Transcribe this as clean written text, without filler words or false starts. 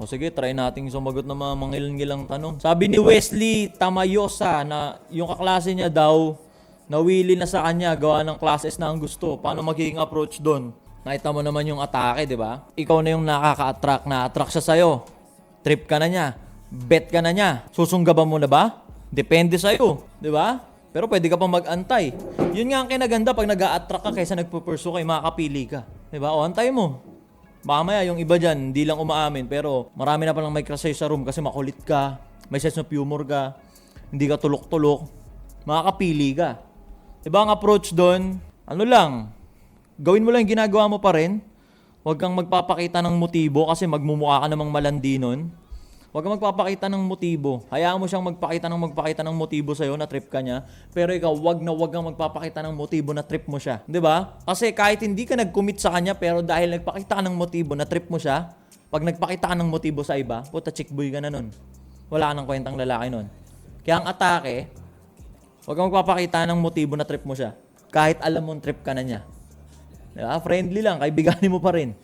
O sige, try nating sumagot ng mga mangilan-ngilang tanong. Sabi ni Wesley Tamayosa na yung kaklase niya daw, nawili na sa kanya, gawa ng classes na ang gusto. Paano magiging approach doon? Nakita mo naman yung atake, di ba? Ikaw na yung nakaka-attract, na-attract siya sa'yo. Trip ka na niya. Bet ka na niya. Susunggaban mo na ba? Depende sa'yo, di ba? Pero pwede ka pang mag-antay. Yun nga ang kinaganda pag nag-a-attract ka kaysa nagpo-pursue ka, makakapili ka. Di ba? O, antay mo. Baka maya yung iba dyan, hindi lang umaamin, pero marami na palang may crush sa'yo sa room kasi makulit ka, may sense of humor ka, hindi ka tulok-tulok, makakapili ka. Diba ang approach doon? Ano lang, gawin mo lang yung ginagawa mo pa rin. Huwag kang magpapakita ng motibo kasi magmumukha ka namang malandi nun. Huwag kang magpapakita ng motibo. Hayaan mo siyang magpakita ng motibo sa'yo na trip ka niya. Pero ikaw, huwag kang magpapakita ng motibo na trip mo siya. 'Di ba? Kasi kahit hindi ka nag-commit sa kanya, pero dahil nagpakita ka ng motibo na trip mo siya, pag nagpakita ka ng motibo sa iba, puta chick boy ka na nun. Wala ka ng kwentang lalaki nun. Kaya ang atake, huwag kang magpapakita ng motibo na trip mo siya. Kahit alam mong trip ka na niya. 'Di ba? Friendly lang, kaibiganin mo pa rin.